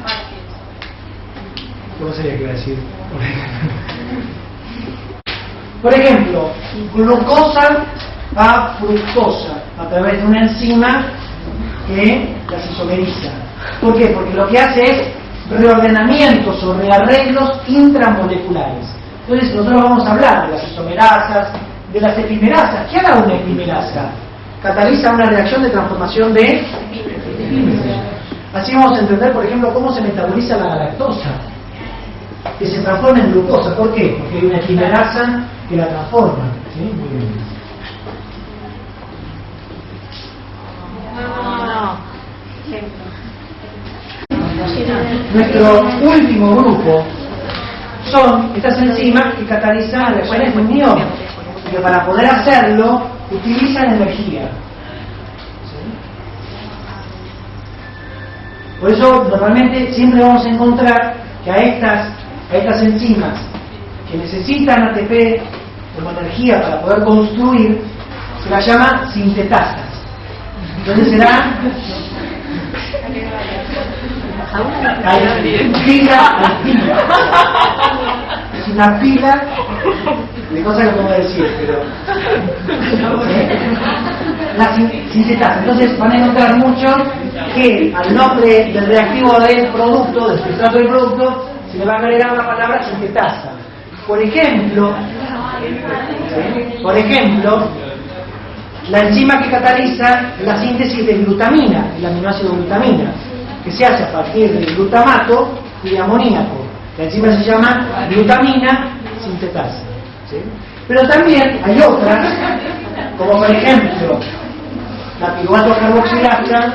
¿Cómo sabía que iba a decir? Por ejemplo, glucosa a fructosa a través de una enzima que las isomeriza. ¿Por qué? Porque lo que hace es reordenamientos o rearreglos intramoleculares. Entonces nosotros vamos a hablar de las isomerasas, de las epimerasas. ¿Qué hará una epimerasa? Cataliza una reacción de transformación de epímeros. Así vamos a entender, por ejemplo, cómo se metaboliza la lactosa, que se transforma en glucosa. ¿Por qué? Porque hay una epimerasa que la transforma. ¿Sí? Muy bien. Nuestro último grupo son estas enzimas que catalizan reacciones de unión, y que para poder hacerlo utilizan energía. Por eso normalmente siempre vamos a encontrar que a estas enzimas que necesitan ATP como energía para poder construir, se las llama sintetasas. Entonces será pila. Es una pila de cosas que puedo decir, pero la sintetasa. Entonces van a encontrar mucho que al nombre del reactivo del producto, del sustrato del producto, se le va a agregar la palabra sintetasa. Por ejemplo, la enzima que cataliza la síntesis de glutamina, el aminoácido glutamina, que se hace a partir del glutamato y de amoníaco. La enzima se llama glutamina sintetasa. ¿Sí? Pero también hay otras, como por ejemplo la piruvato carboxilasa,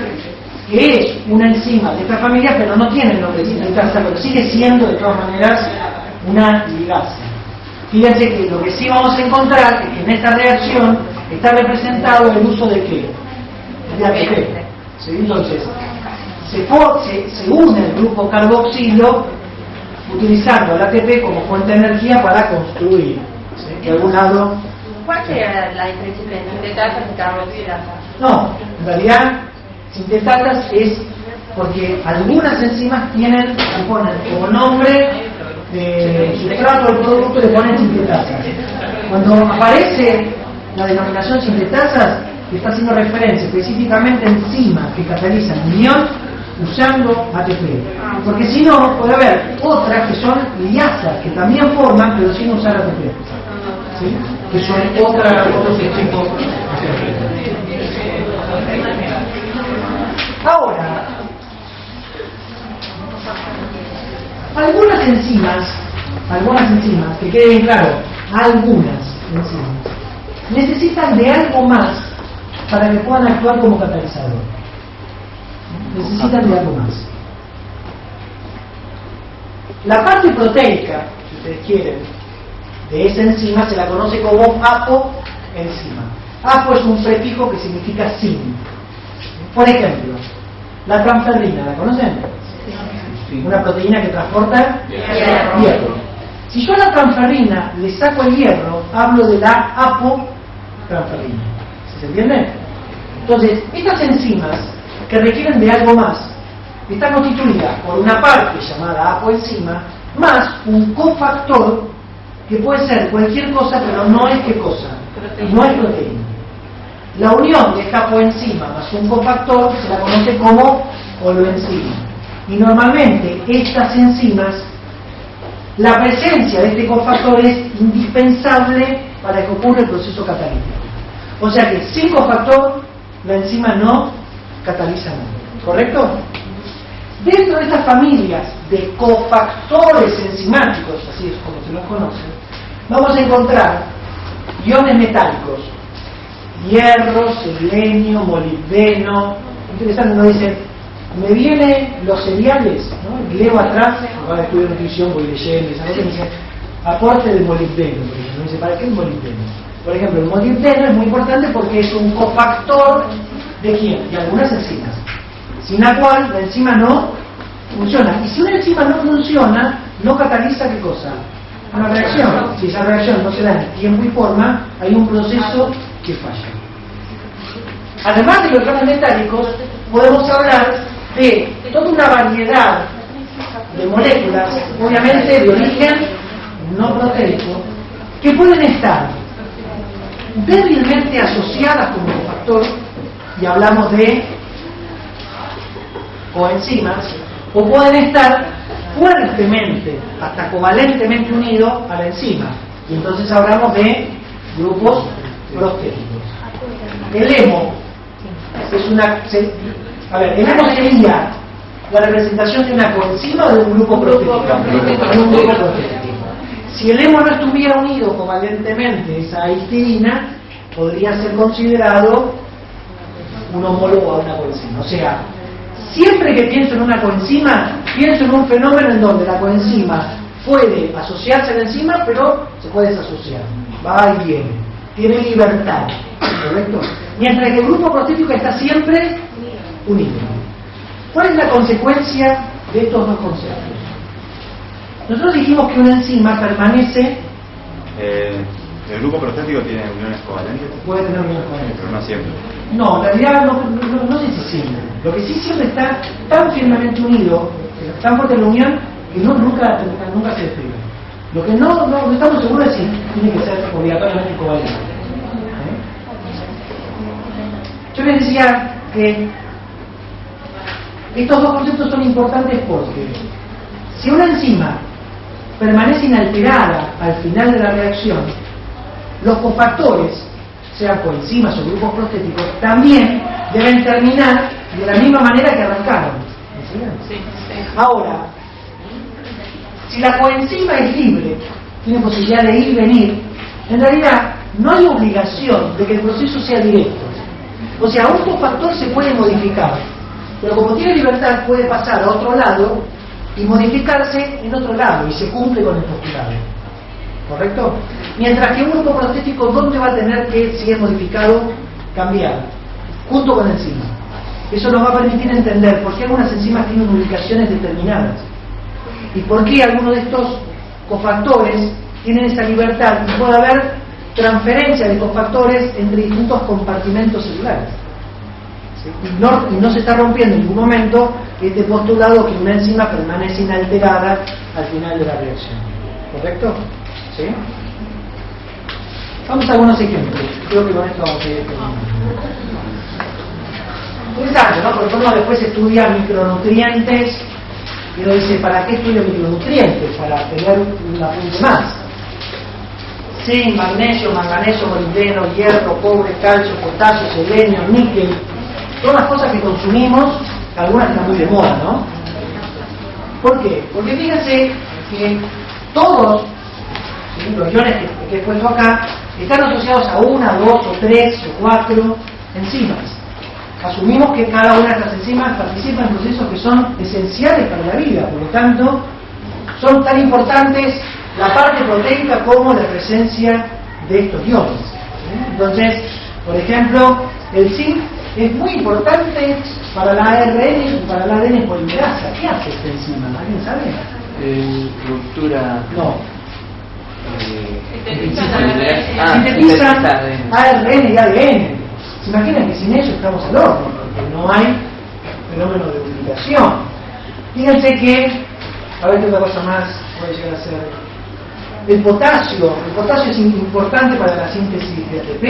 que es una enzima de esta familia, pero no tiene el nombre de sintetasa, pero sigue siendo de todas maneras una ligasa. Fíjense que lo que sí vamos a encontrar es que en esta reacción está representado el uso de ¿qué? De ATP. ¿Sí? Entonces, se une el grupo carboxilo utilizando el ATP como fuente de energía para construir. ¿Sí? De algún lado. ¿Cuál sería la diferencia entre sintetasas y carboxilasas? No, en realidad, sintetasas es porque algunas enzimas ponen como nombre sustrato del producto, le ponen sintetasas. Cuando aparece la denominación sintetasas, está haciendo referencia específicamente a enzimas que catalizan unión usando ATP. Porque si no, puede haber otras que son liasas, que también forman, pero sin usar ATP. ¿Sí? Que son otro tipo. Ahora, algunas enzimas, que quede bien claro, algunas enzimas, necesitan de algo más para que puedan actuar como catalizador. Necesitan de algo más. La parte proteica, si ustedes quieren, de esa enzima se la conoce como apoenzima. Apo es un prefijo que significa sin. Por ejemplo, la transferrina, ¿la conocen? Una proteína que transporta hierro. Si yo a la transferrina le saco el hierro, hablo de la apotransferrina. ¿Sí se entiende? Entonces, estas enzimas que requieren de algo más están constituidas por una parte llamada apoenzima más un cofactor que puede ser cualquier cosa, pero no es qué cosa, no es proteína. La unión de esta apoenzima más un cofactor se la conoce como holoenzima. Y normalmente estas enzimas, la presencia de este cofactor es indispensable para que ocurra el proceso catalítico. O sea que sin cofactor la enzima no cataliza nada. ¿Correcto? Dentro de estas familias de cofactores enzimáticos, así es como se los conoce, vamos a encontrar iones metálicos, hierro, selenio, molibdeno. Interesante, nos dicen, me vienen los cereales, ¿no? Y leo atrás, cuando estudio nutrición, voy leyendo esa cosa, y me dice, aporte del molibdeno, por ejemplo. Me dice, ¿para qué el molibdeno? Por ejemplo, el molibdeno es muy importante porque es un cofactor de quién? De algunas enzimas, sin la cual la enzima no funciona. Y si una enzima no funciona, no cataliza ¿qué cosa? Una reacción. Si esa reacción no se da en tiempo y forma, hay un proceso que falla. Además de los iones metálicos, podemos hablar de toda una variedad de moléculas, obviamente de origen no proteico, que pueden estar débilmente asociadas como cofactor, y hablamos de coenzimas, o pueden estar fuertemente, hasta covalentemente unidos a la enzima, y entonces hablamos de grupos prostéticos. El hemo es el hemo sería la representación de una coenzima o de un grupo prostético. Si el hemo no estuviera unido covalentemente a esa histidina, podría ser considerado un homólogo a una coenzima. O sea, siempre que pienso en una coenzima, pienso en un fenómeno en donde la coenzima puede asociarse a la enzima, pero se puede desasociar. Va y viene. Tiene libertad. ¿Correcto? Mientras que el grupo prostético está siempre unido. ¿Cuál es la consecuencia de estos dos conceptos? Nosotros dijimos que una enzima permanece... ¿El grupo prostético tiene uniones covalentes? Puede tener uniones covalentes. Pero no siempre. No, en realidad no sé si siempre. Lo que sí siempre está tan firmemente unido, tan fuerte la unión, que nunca se despegan. Lo que no estamos seguros es si tiene que ser obligatoriamente covalente. Yo les decía que estos dos conceptos son importantes porque si una enzima permanece inalterada al final de la reacción, los cofactores, sean coenzimas o grupos prostéticos, también deben terminar de la misma manera que arrancaron. Sí. Ahora, si la coenzima es libre, tiene posibilidad de ir y venir, en realidad no hay obligación de que el proceso sea directo. O sea, un cofactor se puede modificar, pero como tiene libertad puede pasar a otro lado y modificarse en otro lado, y se cumple con el postulado. ¿Correcto? Mientras que un grupo prostético, ¿dónde va a tener que, si es modificado, cambiar? Junto con la enzima. Eso nos va a permitir entender por qué algunas enzimas tienen ubicaciones determinadas y por qué algunos de estos cofactores tienen esa libertad y puede haber transferencia de cofactores entre distintos compartimentos celulares. ¿Sí? Y no se está rompiendo en ningún momento este postulado que una enzima permanece inalterada al final de la reacción. ¿Correcto? ¿Sí? Vamos a algunos ejemplos. Creo que con esto vamos a ir terminando. Interesante, ¿no? Porque uno después estudia micronutrientes y uno dice, ¿para qué estudio micronutrientes? Para tener un apunte más. Zinc, magnesio, manganeso, molibdeno, hierro, cobre, calcio, potasio, selenio, níquel, todas las cosas que consumimos, algunas están muy de moda, ¿no? ¿Por qué? Porque fíjense que todos los iones que he puesto acá están asociados a una, dos, o tres, o cuatro enzimas. Asumimos que cada una de estas enzimas participa en procesos que son esenciales para la vida, por lo tanto, son tan importantes la parte proteica como la presencia de estos iones. Entonces, por ejemplo, el zinc es muy importante para la ARN y para la ADN polimerasa. ¿Qué hace esta enzima? ¿Alguien sabe? Ruptura. No. Sintetizan ARN y ADN. ¿Se imaginan que sin eso estamos al horno? Porque no hay fenómeno de duplicación. Fíjense que, a ver qué otra cosa más puede llegar a ser. El potasio es importante para la síntesis de ATP.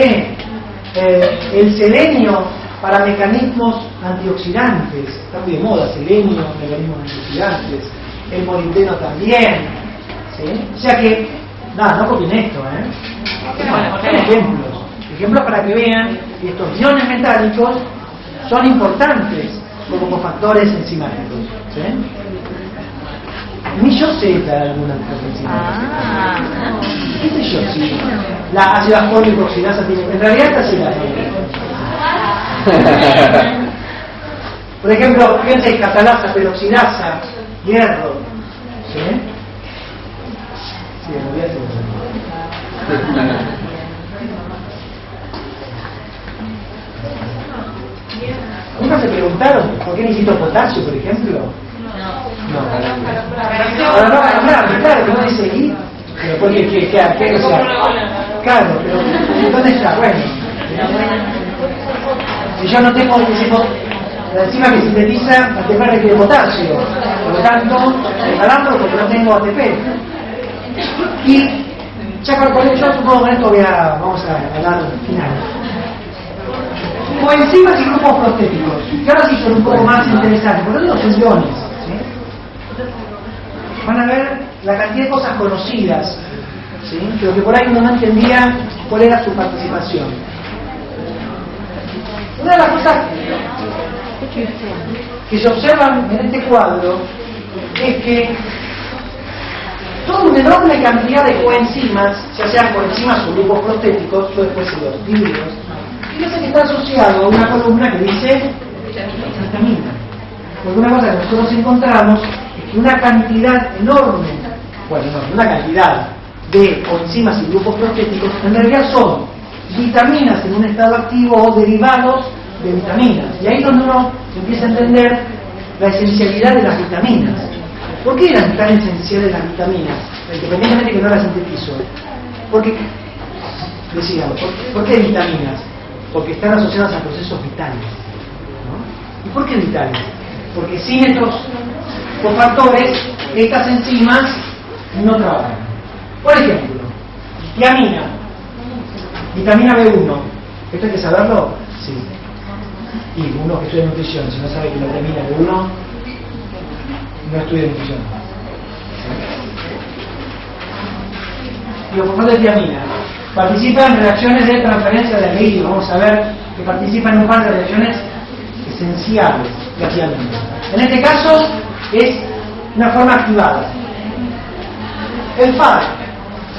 El selenio para mecanismos antioxidantes, está muy de moda, selenio, mecanismos antioxidantes. El molibdeno también. ¿Sí? O sea que, nada, no copien esto, son ejemplos para que vean que estos iones metálicos son importantes como cofactores enzimáticos. ¿Sí? Ni yo sé de alguna de estas enzimas. ¿Qué sé yo? Sí. La ácido ascórbico oxidasa tiene. En realidad esta sí la tiene. Por ejemplo, fíjense catalasa, peroxidasa, hierro. ¿Sí? Sí, en realidad sí. ¿Nunca se preguntaron por qué necesito potasio, por ejemplo? No. Para no hablar, claro, que no dice ahí. Pero porque, ¿qué cosa? Claro, pero ¿dónde está? Bueno. Si yo no tengo, la enzima que sintetiza ATP requiere potasio, por lo tanto, preparándolo porque no tengo ATP. Y ya con esto, supongo que con esto vamos a hablar al final. Coenzimas y grupos prostéticos, que ahora sí son un poco más interesantes, porque no son iones, ¿sí? Van a ver la cantidad de cosas conocidas, ¿sí? Pero que por ahí uno no entendía cuál era su participación. Una de las cosas que se observan en este cuadro es que toda una enorme cantidad de coenzimas, ya sean coenzimas o grupos prostéticos, yo después se los divido, fíjense que está asociado a una columna que dice vitamina. Porque una cosa que nosotros encontramos es que una cantidad enorme, bueno, no, una cantidad de coenzimas y grupos prostéticos en realidad son vitaminas en un estado activo o derivados de vitaminas. Y ahí es donde uno empieza a entender la esencialidad de las vitaminas. ¿Por qué eran tan esenciales las vitaminas? Independientemente que no las sintetizo. Porque, decíamos, ¿por qué vitaminas? Porque están asociadas a procesos vitales, ¿no? ¿Y por qué vitales? Porque sin estos cofactores, estas enzimas no trabajan. Por ejemplo, tiamina, vitamina B1. ¿Esto hay que saberlo? Sí. Y uno que estudia nutrición, si no sabe que la vitamina B1, no estudia nutrición. Y los cofactores de tiamina participan en reacciones de transferencia de aldehído. Vamos a ver que participan en un par de reacciones esenciales de tiamina. En este caso es una forma activada. El FAD,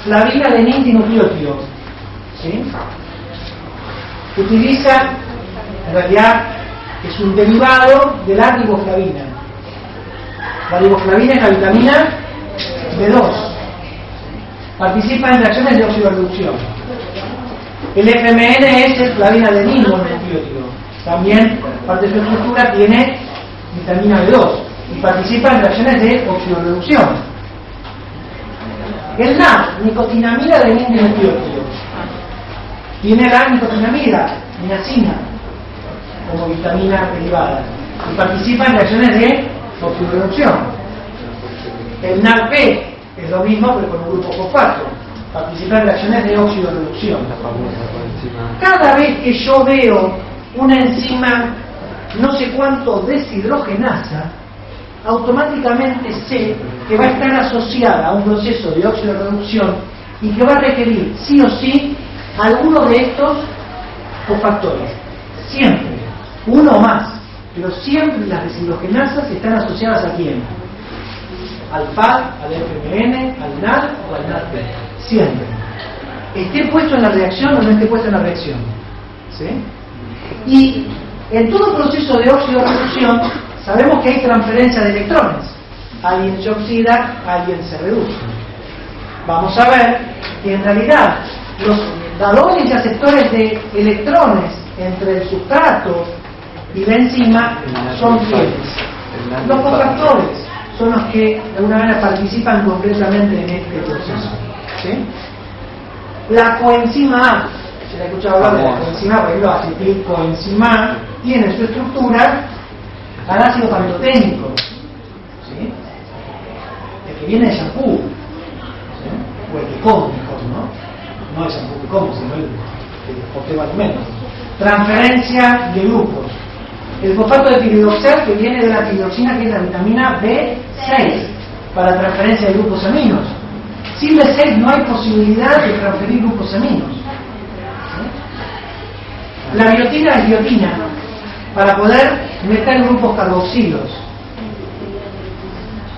flavina adenina dinucleótido, ¿sí? Utiliza, en realidad, es un derivado de la riboflavina. La riboflavina es la vitamina B2. Participa en reacciones de oxidorreducción. El FMN es el flavina adenina mononucleótido. También, parte de su estructura, tiene vitamina B2 y participa en reacciones de oxidorreducción. El NAD, nicotinamida adenina dinucleótido, tiene la nicotinamida, niacina, como vitamina derivada y participa en reacciones de oxidorreducción. El NADP es lo mismo, pero con un grupo fosfato. Participa en reacciones de oxidorreducción. Cada vez que yo veo una enzima no sé cuánto deshidrogenasa, automáticamente sé que va a estar asociada a un proceso de oxidorreducción y que va a requerir sí o sí alguno de estos cofactores. Siempre, uno o más, pero siempre las deshidrogenasas están asociadas a quién? Al FAD, al FMN, al NAD o al NADP. Siempre. Esté puesto en la reacción o no esté puesto en la reacción. ¿Sí? Y en todo proceso de oxidorreducción sabemos que hay transferencia de electrones. Alguien se oxida, alguien se reduce. Vamos a ver que en realidad los dadores y aceptores de electrones entre el sustrato y la enzima son fieles. Los cofactores son los que de alguna manera participan concretamente en este proceso. ¿Sí? La coenzima A, se le ha escuchado hablar de la coenzima A, por ejemplo, acetilcoenzima A, tiene su estructura al ácido pantoténico, ¿sí? El que viene de shampoo, ¿sí? O el que come mejor, ¿no? No el shampoo que come, sino el que obtengo alimentos. Transferencia de grupos. El fosfato de piridoxal, que viene de la tiroxina, que es la vitamina B6, para transferencia de grupos aminos. Sin B6 no hay posibilidad de transferir grupos aminos. ¿Sí? La biotina es biotina, para poder meter grupos carboxilos.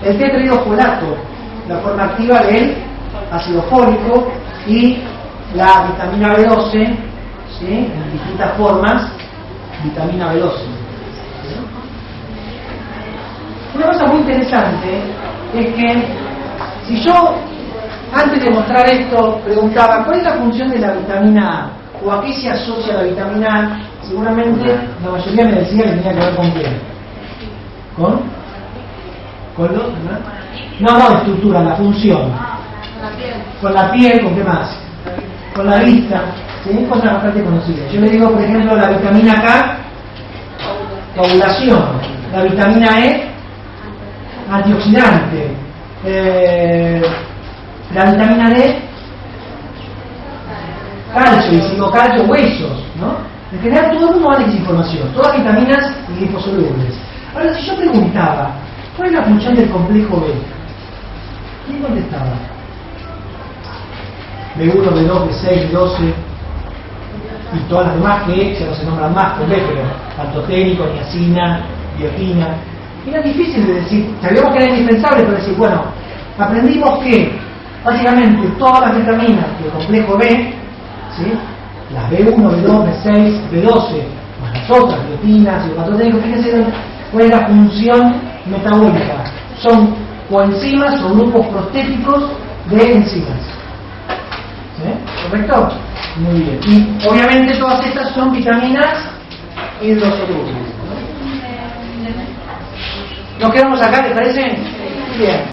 El tetraidofolato, la forma activa del ácido fólico, y la vitamina B12, ¿sí? En distintas formas, vitamina B12. Una cosa muy interesante es que si yo, antes de mostrar esto, preguntaba ¿cuál es la función de la vitamina A? ¿O a qué se asocia la vitamina A? Seguramente la mayoría me decía que tenía que ver con qué. ¿Con lo? No, estructura, la función. Con la piel, ¿con qué más? Con la vista, ¿sí? Cosas bastante conocidas. Yo le digo, por ejemplo, la vitamina K coagulación, la vitamina E, antioxidante, la vitamina D, calcio, y si no calcio, huesos, ¿no? En general todo el mundo vale esa información, todas vitaminas y liposolubles. Ahora, si yo preguntaba, ¿cuál es la función del complejo B? ¿Quién contestaba? B1, B2, B6, B12 y todas las demás que ya no se nombran más con B, pero pantoténico, niacina, biotina. Era difícil de decir, sabíamos que era indispensable, pero decir, bueno, aprendimos que básicamente todas las vitaminas del complejo B, ¿sí? Las B1, B2, B6, B12, más las otras, biotinas y pantoténicos, fíjense cuál es la función metabólica. Son coenzimas o grupos prostéticos de enzimas. ¿Sí? ¿Correcto? Muy bien. Y obviamente todas estas son vitaminas hidrosolubles. ¿Nos quedamos acá, les parece? Bien.